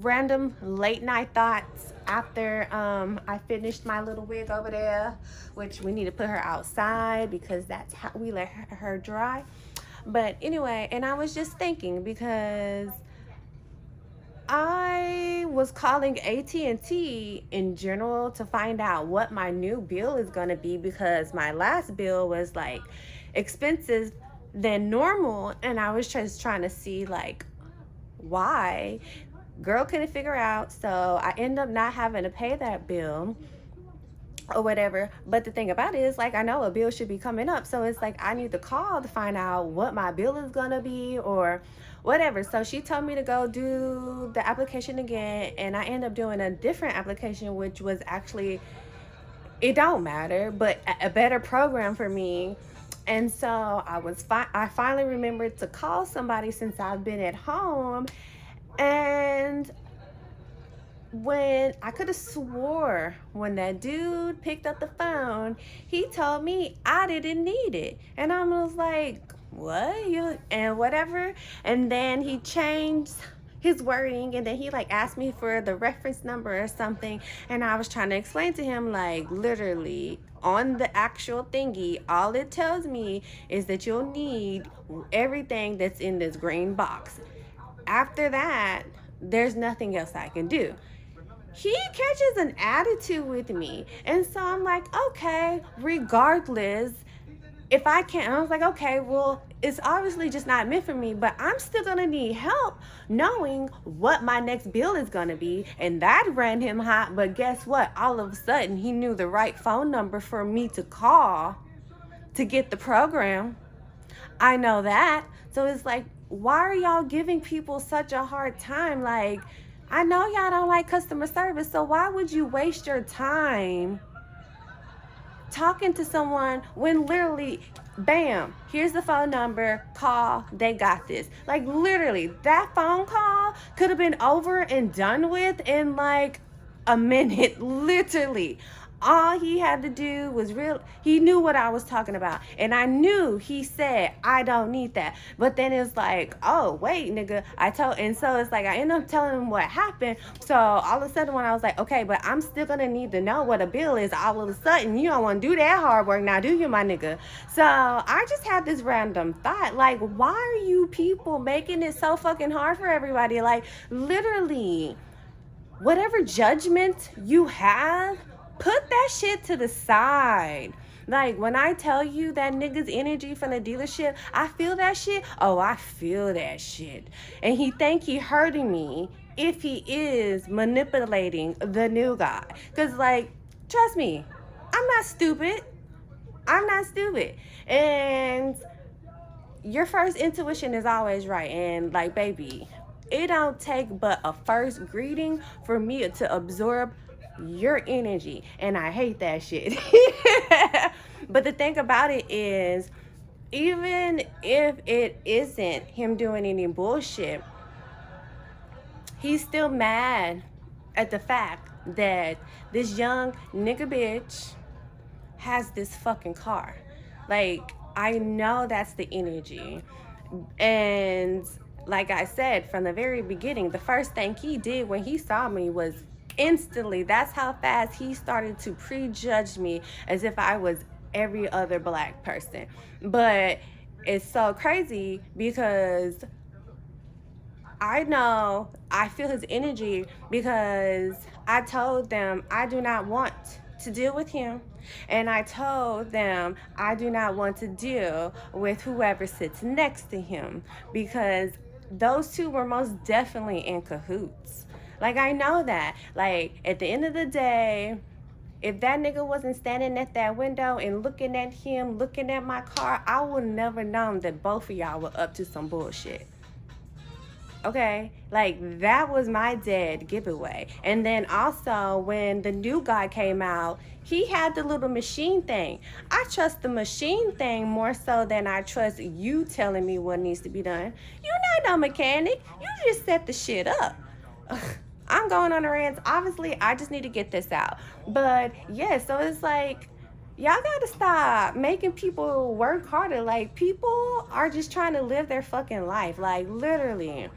random late night thoughts after I finished my little wig over there, which we need to put her outside because that's how we let her dry. But anyway, and I was just thinking because I was calling AT&T in general to find out what my new bill is going to be because my last bill was like expensive than normal, and I was just trying to see like why. Girl couldn't figure out, so I end up not having to pay that bill or whatever. But the thing about it is, like, I know a bill should be coming up, so it's like I need to call to find out what my bill is gonna be or whatever. So she told me to go do the application again, and I end up doing a different application, which was actually, it don't matter, but a better program for me. And so I finally remembered to call somebody since I've been at home. And when I could have swore when that dude picked up the phone, he told me I didn't need it. And I was like, what? And whatever. And then he changed his wording, and then he like asked me for the reference number or something, and I was trying to explain to him, like, literally on the actual thingy, all it tells me is that you'll need everything that's in this green box. After that, there's nothing else I can do. He catches an attitude with me, and so I'm like, okay, regardless, if I can't, I was like, okay, well, it's obviously just not meant for me, but I'm still gonna need help knowing what my next bill is gonna be. And that ran him hot. But guess what? All of a sudden, he knew the right phone number for me to call to get the program. I know that. So it's like, why are y'all giving people such a hard time? Like, I know y'all don't like customer service, so why would you waste your time talking to someone when literally, bam, here's the phone number, call, they got this. Like, literally, that phone call could have been over and done with in like a minute. Literally, all he had to do was he knew what I was talking about, and I knew he said I don't need that. But then it's like, oh wait, nigga, and so it's like I end up telling him what happened. So all of a sudden when I was like, okay, but I'm still gonna need to know what a bill is, all of a sudden you don't want to do that hard work now, do you, my nigga? So I just had this random thought, like, why are you people making it so fucking hard for everybody? Like, literally, whatever judgment you have, put that shit to the side. Like, when I tell you that nigga's energy from the dealership, I feel that shit. Oh, I feel that shit. And he think he hurting me if he is manipulating the new guy. Because, like, trust me, I'm not stupid. I'm not stupid. And your first intuition is always right. And, like, baby, it don't take but a first greeting for me to absorb your energy, and I hate that shit. But the thing about it is, even if it isn't him doing any bullshit, he's still mad at the fact that this young nigga bitch has this fucking car. Like, I know that's the energy. And like I said from the very beginning, the first thing he did when he saw me was instantly, that's how fast he started to prejudge me as if I was every other black person. But it's so crazy because I know, I feel his energy because I told them I do not want to deal with him. And I told them I do not want to deal with whoever sits next to him because those two were most definitely in cahoots. Like, I know that. Like, at the end of the day, if that nigga wasn't standing at that window and looking at him, looking at my car, I would never known that both of y'all were up to some bullshit. Okay? Like, that was my dead giveaway. And then also, when the new guy came out, he had the little machine thing. I trust the machine thing more so than I trust you telling me what needs to be done. You're not no mechanic. You just set the shit up. I'm going on a rant. Obviously, I just need to get this out. But yeah, so it's like, y'all gotta stop making people work harder. Like, people are just trying to live their fucking life. Like, literally,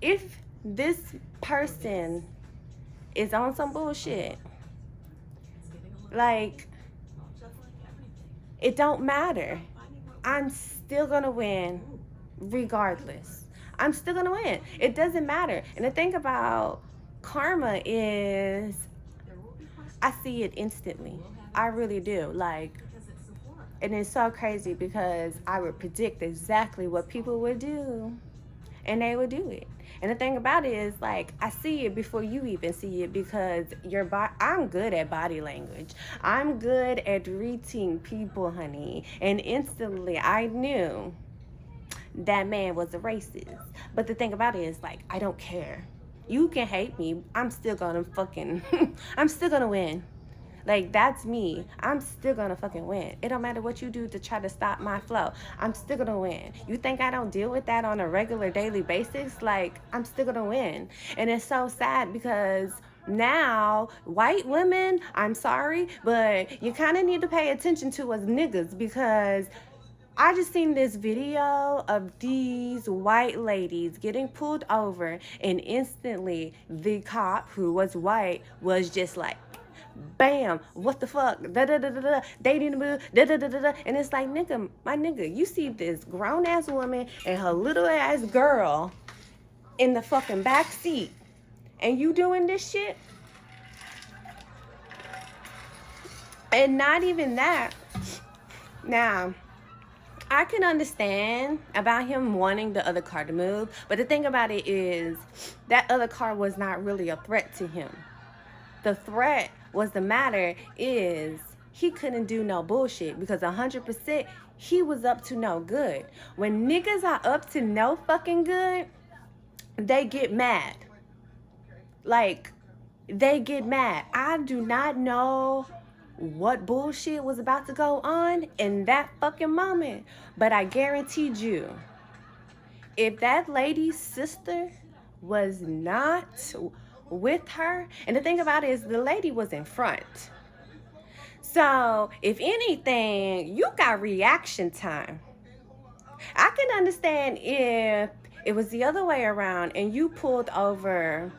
if this person is on some bullshit. Like, it don't matter. I'm still gonna win regardless. I'm still gonna win. It doesn't matter. And the thing about karma is I see it instantly. I really do. Like, and it's so crazy because I would predict exactly what people would do, and they would do it. And the thing about it is, like, I see it before you even see it because I'm good at body language. I'm good at reading people, honey. And instantly I knew that man was a racist. But the thing about it is, like, I don't care. You can hate me. I'm still gonna fucking, I'm still gonna win. Like, that's me. I'm still gonna fucking win. It don't matter what you do to try to stop my flow. I'm still gonna win. You think I don't deal with that on a regular daily basis? Like, I'm still gonna win. And it's so sad because now white women, I'm sorry, but you kind of need to pay attention to us niggas because I just seen this video of these white ladies getting pulled over, and instantly the cop, who was white, was just like, bam, what the fuck, da da da da da, they didn't move, da da da da da. And it's like, nigga, my nigga, you see this grown ass woman and her little ass girl in the fucking back seat, and you doing this shit? And not even that. Now, I can understand about him wanting the other car to move, but the thing about it is that other car was not really a threat to him. The threat was the matter is he couldn't do no bullshit because 100% he was up to no good. When niggas are up to no fucking good, they get mad. Like, they get mad. I do not know what bullshit was about to go on in that fucking moment, but I guaranteed you, if that lady's sister was not with her, and the thing about it is the lady was in front, so if anything, you got reaction time. I can understand if it was the other way around and you pulled over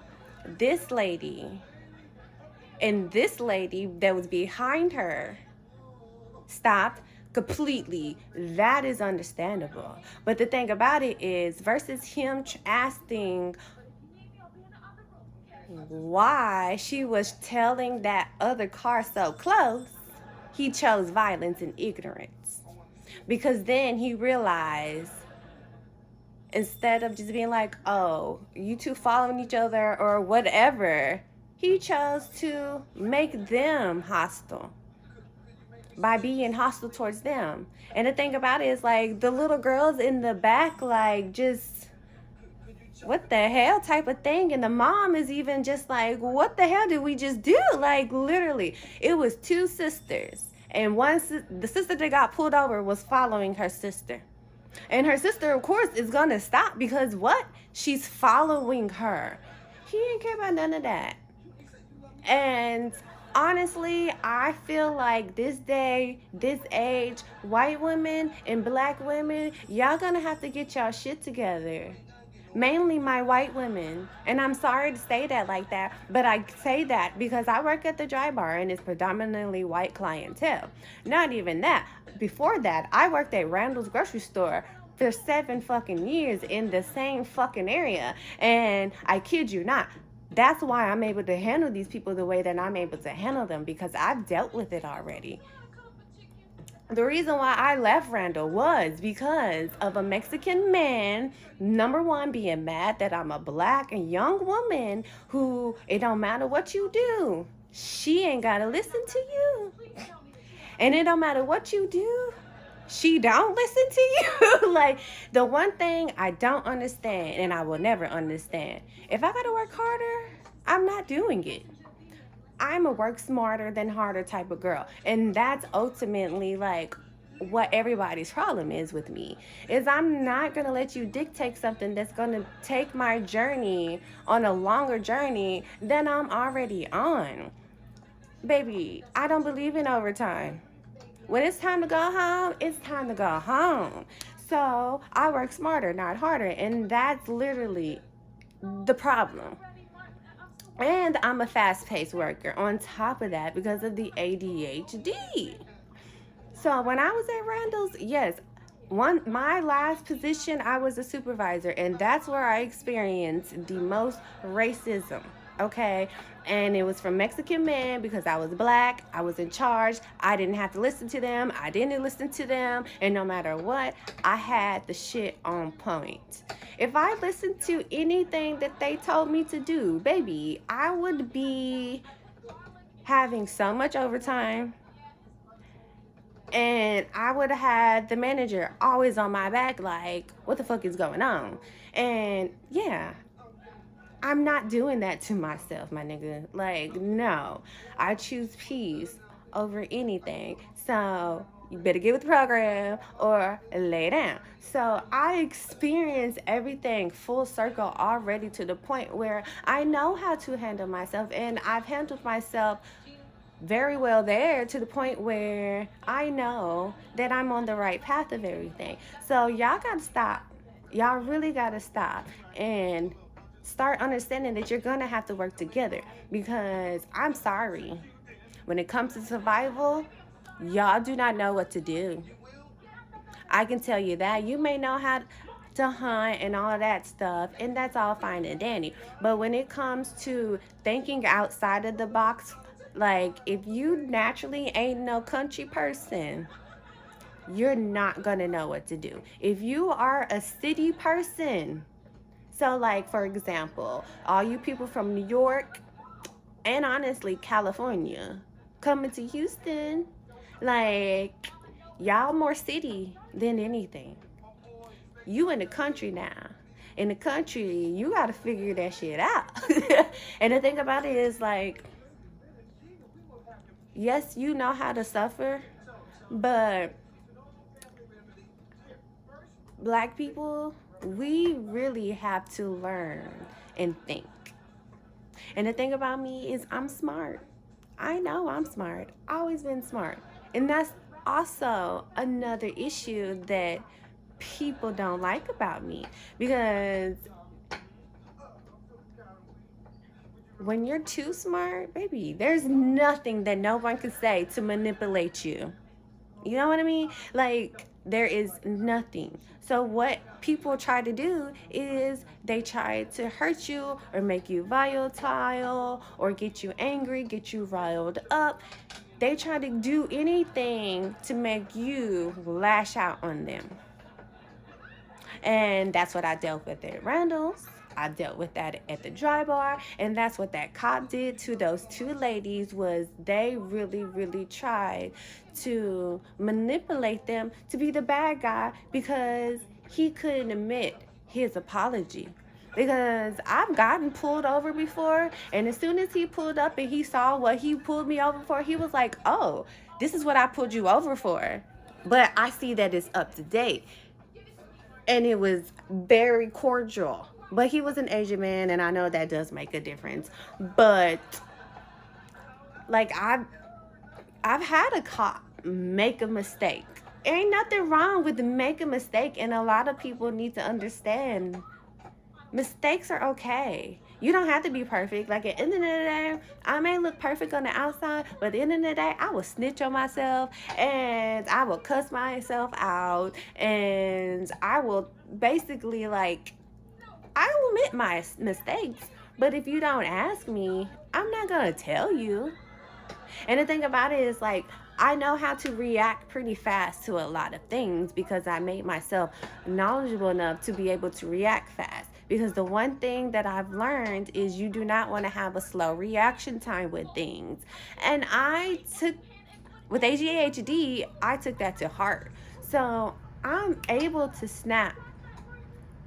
this lady and this lady that was behind her stopped completely. That is understandable. But the thing about it is, versus him asking why she was telling that other car so close, he chose violence and ignorance. Because then he realized, instead of just being like, oh, you two following each other or whatever, he chose to make them hostile by being hostile towards them. And the thing about it is, like, the little girls in the back, like, just, what the hell type of thing. And the mom is even just like, what the hell did we just do? Like, literally, it was two sisters. And the sister that got pulled over was following her sister. And her sister, of course, is going to stop because what? She's following her. He didn't care about none of that. And honestly, I feel like this day, this age, white women and black women, y'all gonna have to get y'all shit together. Mainly my white women. And I'm sorry to say that like that, but I say that because I work at the dry bar and it's predominantly white clientele. Not even that. Before that, I worked at Randall's grocery store for 7 fucking years in the same fucking area. And I kid you not, that's why I'm able to handle these people the way that I'm able to handle them, because I've dealt with it already. The reason why I left Randall was because of a Mexican man, number one, being mad that I'm a black and young woman who, it don't matter what you do, she ain't got to listen to you. And it don't matter what you do, she don't listen to you. Like, the one thing I don't understand, and I will never understand, if I gotta work harder, I'm not doing it. I'm a work smarter than harder type of girl. And that's ultimately like what everybody's problem is with me, is I'm not gonna let you dictate something that's gonna take my journey on a longer journey than I'm already on. Baby, I don't believe in overtime. When it's time to go home, it's time to go home. So I work smarter, not harder. And that's literally the problem. And I'm a fast-paced worker on top of that because of the ADHD. So when I was at Randall's, yes, my last position, I was a supervisor, and that's where I experienced the most racism. Okay, and it was from Mexican men because I was black. I was in charge. I didn't have to listen to them. I didn't listen to them, and no matter what, I had the shit on point. If I listened to anything that they told me to do, baby, I would be having so much overtime, and I would have had the manager always on my back, like, what the fuck is going on? And yeah, I'm not doing that to myself, my nigga. Like, no. I choose peace over anything. So you better get with the program or lay down. So I experienced everything full circle already, to the point where I know how to handle myself, and I've handled myself very well there, to the point where I know that I'm on the right path of everything. So y'all gotta stop. Y'all really gotta stop and start understanding that you're gonna have to work together, because I'm sorry, when it comes to survival, y'all do not know what to do. I can tell you that. You may know how to hunt and all that stuff, and that's all fine and dandy. But when it comes to thinking outside of the box, like, if you naturally ain't no country person, you're not gonna know what to do. If you are a city person, so like, for example, all you people from New York and honestly California coming to Houston, like, y'all more city than anything. You in the country now. In the country, you got to figure that shit out. And the thing about it is, like, yes, you know how to suffer, but black people, we really have to learn and think. And the thing about me is, I'm smart. I know I'm smart. Always been smart. And that's also another issue that people don't like about me, because when you're too smart, baby, there's nothing that no one can say to manipulate you. You know what I mean? Like, there is nothing. So what people try to do is they try to hurt you or make you volatile or get you angry, get you riled up. They try to do anything to make you lash out on them. And that's what I dealt with at Randall's. I dealt with that at the dry bar, and that's what that cop did to those two ladies. Was they really, really tried to manipulate them to be the bad guy, because he couldn't admit his apology. Because I've gotten pulled over before, and as soon as he pulled up and he saw what he pulled me over for, he was like, oh, this is what I pulled you over for. But I see that it's up to date. And it was very cordial. But he was an Asian man, and I know that does make a difference. But like, I've had a cop make a mistake. Ain't nothing wrong with make a mistake, and a lot of people need to understand mistakes are okay. You don't have to be perfect. Like, at the end of the day, I may look perfect on the outside, but at the end of the day, I will snitch on myself, and I will cuss myself out, and I will basically, like, I will admit my mistakes. But if you don't ask me, I'm not gonna tell you. And the thing about it is, like, I know how to react pretty fast to a lot of things because I made myself knowledgeable enough to be able to react fast. Because the one thing that I've learned is you do not want to have a slow reaction time with things. And with ADHD, I took that to heart. So I'm able to snap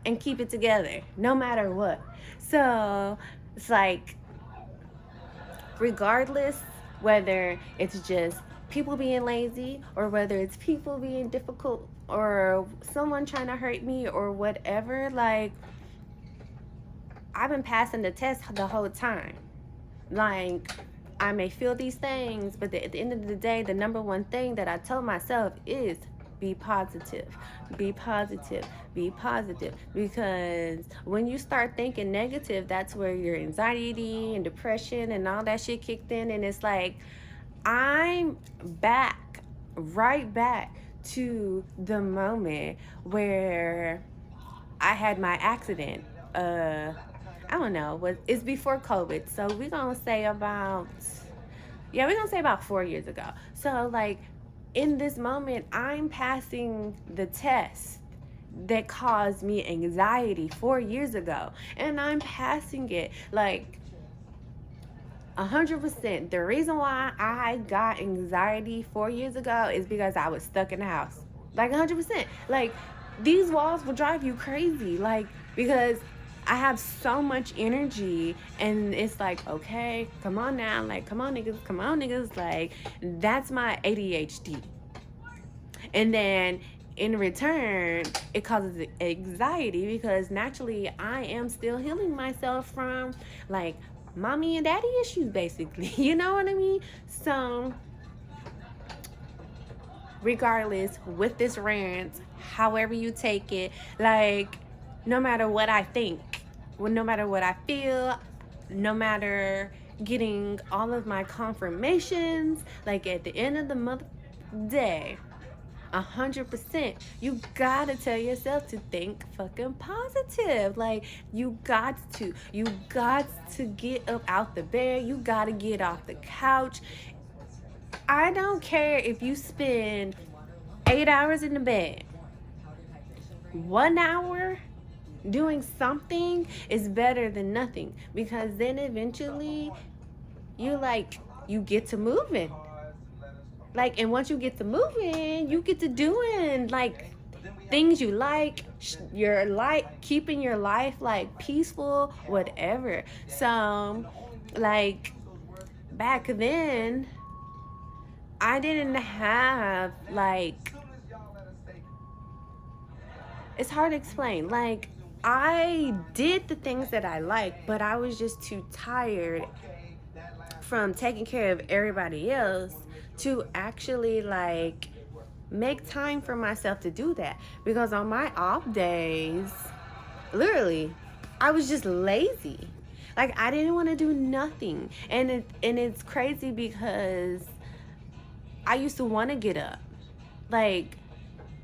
and keep it together no matter what. So it's like, regardless whether it's just people being lazy or whether it's people being difficult or someone trying to hurt me or whatever, like, I've been passing the test the whole time. Like, I may feel these things, but at the end of the day, the number one thing that I tell myself is be positive, be positive, be positive. Because when you start thinking negative, that's where your anxiety and depression and all that shit kicked in. And it's like, I'm back, right back to the moment where I had my accident. I don't know, it's before COVID. So we're gonna say about, yeah, we're gonna say about 4 years ago. So like in this moment, I'm passing the test that caused me anxiety 4 years ago. And I'm passing it like 100%. The reason why I got anxiety 4 years ago is because I was stuck in the house. Like 100%. Like these walls will drive you crazy. Like, because I have so much energy and it's like, okay, come on now. Like, come on niggas, come on niggas. Like, that's my ADHD. And then in return, it causes anxiety because naturally I am still healing myself from like mommy and daddy issues, basically. You know what I mean? So regardless, with this rant, however you take it, like no matter what I think, no matter what I feel, no matter getting all of my confirmations, like at the end of the day, 100%, you gotta tell yourself to think fucking positive. Like, you got to get up out the bed. You gotta get off the couch. I don't care if you spend 8 hours in the bed. 1 hour doing something is better than nothing, because then eventually you get to moving. Like, and once you get to moving, you get to doing like things you like, keeping your life like peaceful, whatever. So like back then, I didn't have like, it's hard to explain. Like, I did the things that I like, but I was just too tired from taking care of everybody else to actually like make time for myself to do that. Because on my off days, literally, I was just lazy. Like, I didn't want to do nothing. And it's crazy because I used to want to get up. Like,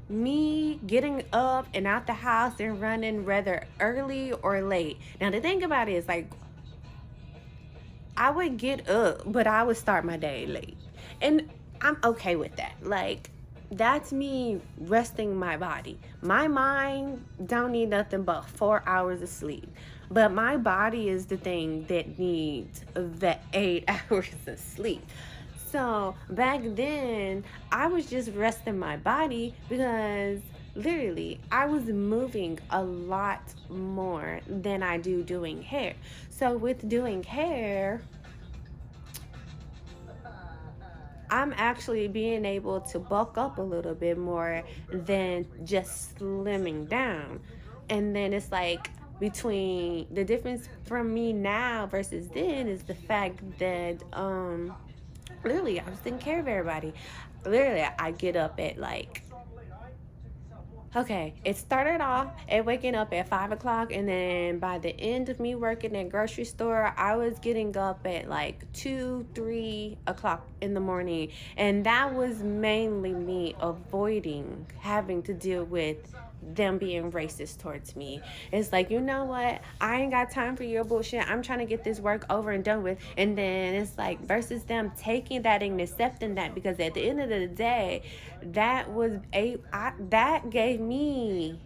me getting up and out the house and running whether early or late. Now the thing about it is, like, I would get up, but I would start my day late. And I'm okay with that. Like, that's me resting my body. My mind don't need nothing but 4 hours of sleep. But my body is the thing that needs the 8 hours of sleep. So back then, I was just resting my body because literally I was moving a lot more than I do doing hair. So with doing hair, I'm actually being able to bulk up a little bit more than just slimming down. And then it's like, between the difference from me now versus then is the fact that literally I was taking care of everybody. Literally, I get up at like, okay, it started off at waking up at 5 o'clock, and then by the end of me working at grocery store, I was getting up at like 2-3 o'clock in the morning. And that was mainly me avoiding having to deal with them being racist towards me. It's like, you know what, I ain't got time for your bullshit. I'm trying to get this work over and done with. And then it's like, versus them taking that and accepting that, because at the end of the day, that gave me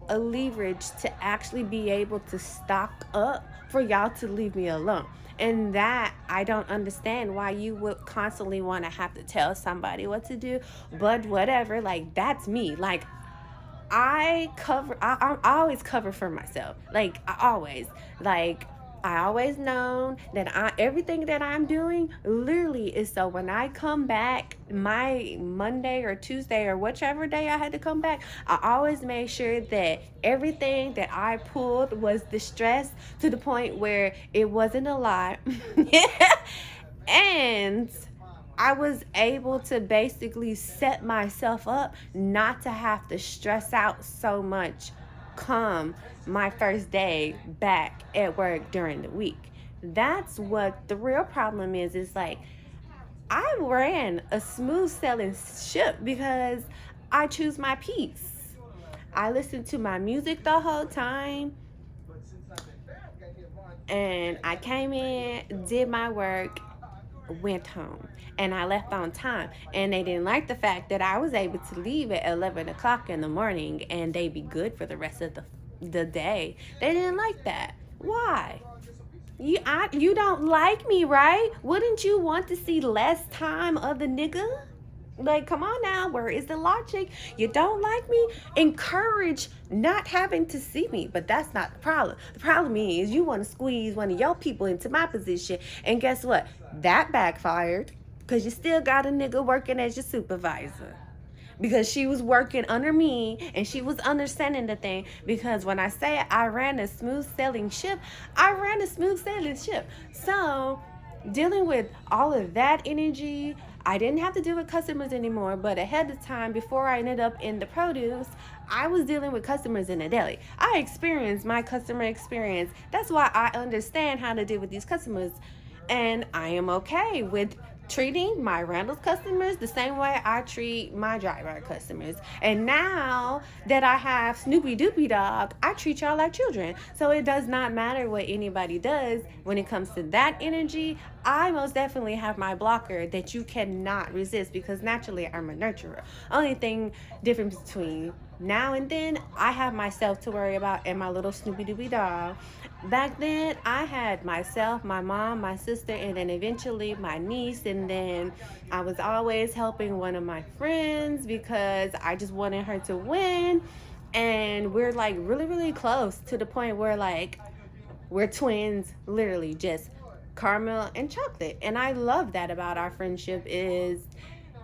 a leverage to actually be able to stock up for y'all to leave me alone. And that, I don't understand why you would constantly want to have to tell somebody what to do. But whatever, like, that's me. Like, I always cover for myself. Like, I always known that everything that I'm doing literally is, so when I come back, my Monday or Tuesday or whichever day I had to come back, I always made sure that everything that I pulled was distressed to the point where it wasn't a lot. And I was able to basically set myself up not to have to stress out so much come my first day back at work during the week. That's what the real problem is like I ran a smooth sailing ship because I choose my peace. I listened to my music the whole time, and I came in, did my work, went home, and I left on time. And they didn't like the fact that I was able to leave at 11 o'clock in the morning and they be good for the rest of the day. They didn't like that. Why? You don't like me, right? Wouldn't you want to see less time of the nigga? Like, come on now, where is the logic? You don't like me? Encourage not having to see me. But that's not the problem. The problem is you want to squeeze one of your people into my position. And guess what? That backfired. Because you still got a nigga working as your supervisor. Because she was working under me and she was understanding the thing. Because when I say I ran a smooth sailing ship, I ran a smooth sailing ship. So dealing with all of that energy, I didn't have to deal with customers anymore, but ahead of time, before I ended up in the produce, I was dealing with customers in the deli. I experienced my customer experience. That's why I understand how to deal with these customers. And I am okay with treating my Randall's customers the same way I treat my dry bar customers. And now that I have Snoopy Doopy Dog, I treat y'all like children. So it does not matter what anybody does when it comes to that energy. I most definitely have my blocker that you cannot resist because naturally I'm a nurturer. Only thing different between now and then, I have myself to worry about and my little Snoopy Doopy Dog. Back then, I had myself, my mom, my sister, and then eventually my niece. And then I was always helping one of my friends because I just wanted her to win. And we're like really, really close to the point where like we're twins, literally just caramel and chocolate. And I love that about our friendship is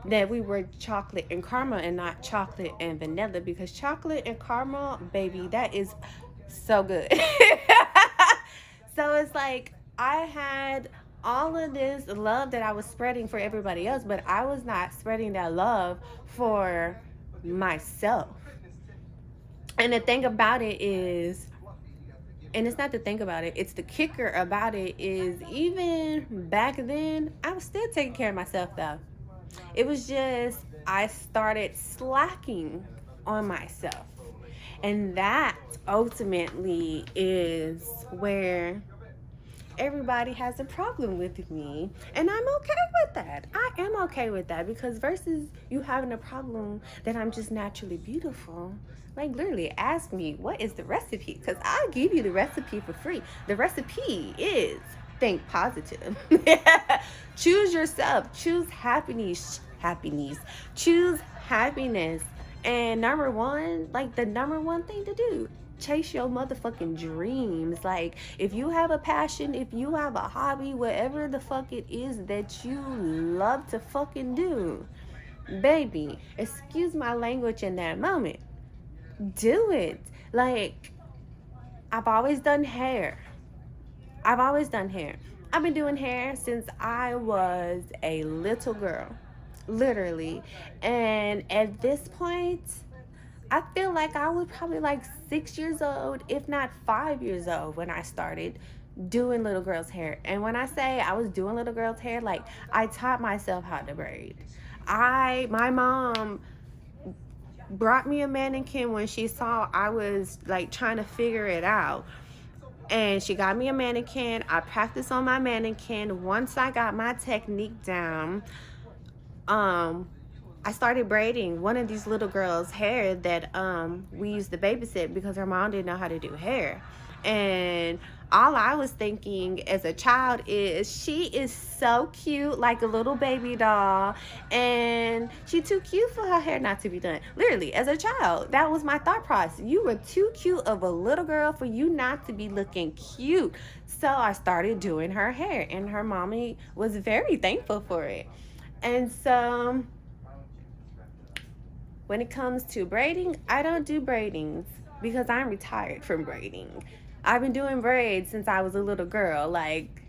that we were chocolate and caramel and not chocolate and vanilla, because chocolate and caramel, baby, that is so good. So it's like I had all of this love that I was spreading for everybody else, but I was not spreading that love for myself. And the thing about it is, and it's not the thing about it, it's the kicker about it is even back then, I was still taking care of myself though. It was just I started slacking on myself. And that ultimately is where everybody has a problem with me. And I'm okay with that. I am okay with that because versus you having a problem that I'm just naturally beautiful, like literally ask me, what is the recipe? Because I'll give you the recipe for free. The recipe is think positive. Choose yourself. Choose happiness. Choose happiness. And number one, like the number one thing to do, chase your motherfucking dreams. Like if you have a passion, if you have a hobby, whatever the fuck it is that you love to fucking do, baby, excuse my language in that moment, do it. Like I've always done hair. I've been doing hair since I was a little girl, literally. And at this point, I feel like I was probably like 6 years old, if not 5 years old, when I started doing little girls' hair. And when I say I was doing little girls' hair, like I taught myself how to braid. My mom brought me a mannequin when she saw I was like trying to figure it out. And she got me a mannequin. I practiced on my mannequin. Once I got my technique down, I started braiding one of these little girls' hair that we used to babysit because her mom didn't know how to do hair. And all I was thinking as a child is she is so cute, like a little baby doll, and she too cute for her hair not to be done. Literally, as a child, that was my thought process. You were too cute of a little girl for you not to be looking cute. So I started doing her hair, and her mommy was very thankful for it. And so when it comes to braiding, I don't do braidings because I'm retired from braiding. I've been doing braids since I was a little girl. Like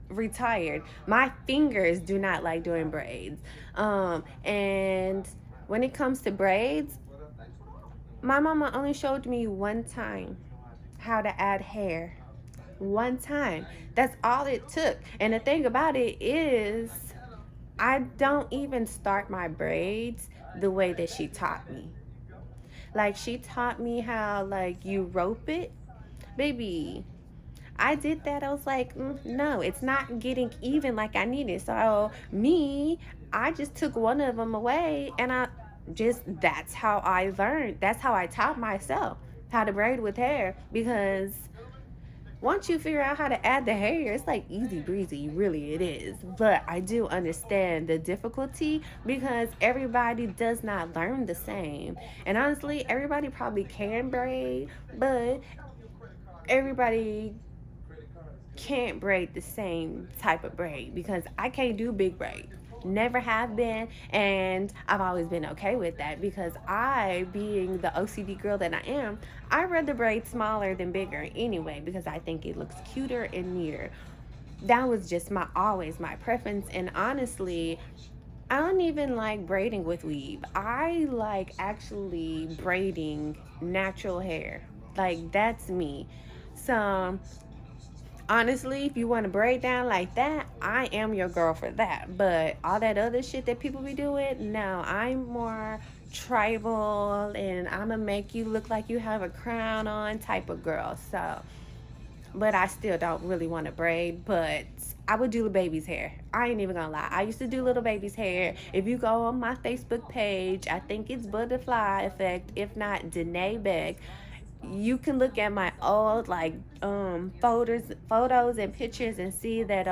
retired. My fingers do not like doing braids. And when it comes to braids, my mama only showed me one time how to add hair. One time. That's all it took. And the thing about it is, I don't even start my braids the way that she taught me. Like, she taught me how, like, you rope it. Baby, I did that. I was like, no, it's not getting even like I needed. So, I just took one of them away, and that's how I learned. That's how I taught myself how to braid with hair, because once you figure out how to add the hair, it's like easy breezy, really it is. But I do understand the difficulty, because everybody does not learn the same. And honestly, everybody probably can braid, but everybody can't braid the same type of braid, because I can't do big braids. Never have been, and I've always been okay with that, because I, being the OCD girl that I am, I rather braid smaller than bigger anyway, because I think it looks cuter and neater. That was just always my preference. And honestly, I don't even like braiding with weave. I like actually braiding natural hair. Like, that's me. So honestly, if you want to braid down like that, I am your girl for that. But all that other shit that people be doing, no, I'm more tribal, and I'm gonna make you look like you have a crown on type of girl. So, but I still don't really want to braid, but I would do the baby's hair. I ain't even gonna lie. I used to do little baby's hair. If you go on my Facebook page, I think it's Buttafly Effect. If not, Danae Beck, you can look at my old like photos and pictures and see that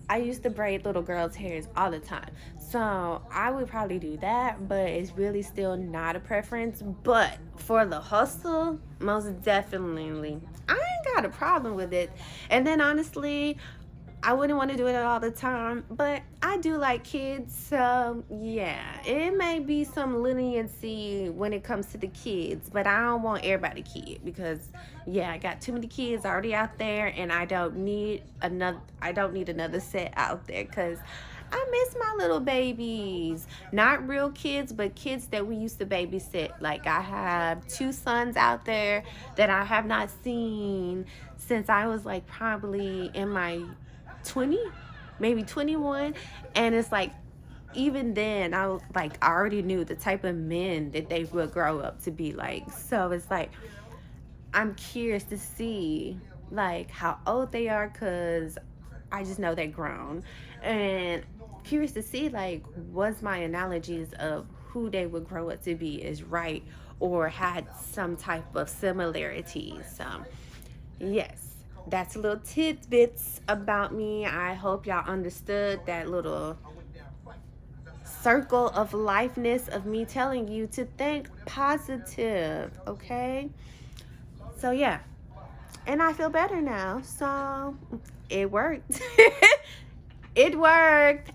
I used to braid little girls' hairs all the time. So I would probably do that, but it's really still not a preference. But for the hustle, most definitely, I ain't got a problem with it. And then honestly, I wouldn't want to do it all the time, but I do like kids, so yeah, it may be some leniency when it comes to the kids, but I don't want everybody kid, because yeah, I got too many kids already out there, and I don't need another set out there, because I miss my little babies. Not real kids, but kids that we used to babysit. Like, I have 2 sons out there that I have not seen since I was like probably in my 20, maybe 21. And it's like, even then I was like, I already knew the type of men that they would grow up to be like. So it's like, I'm curious to see like how old they are, because I just know they're grown, and curious to see like, was my analogies of who they would grow up to be is right, or had some type of similarities. So yes, that's little tidbits about me. I hope y'all understood that little circle of lifeness of me telling you to think positive, okay? So yeah, and I feel better now. So it worked. It worked.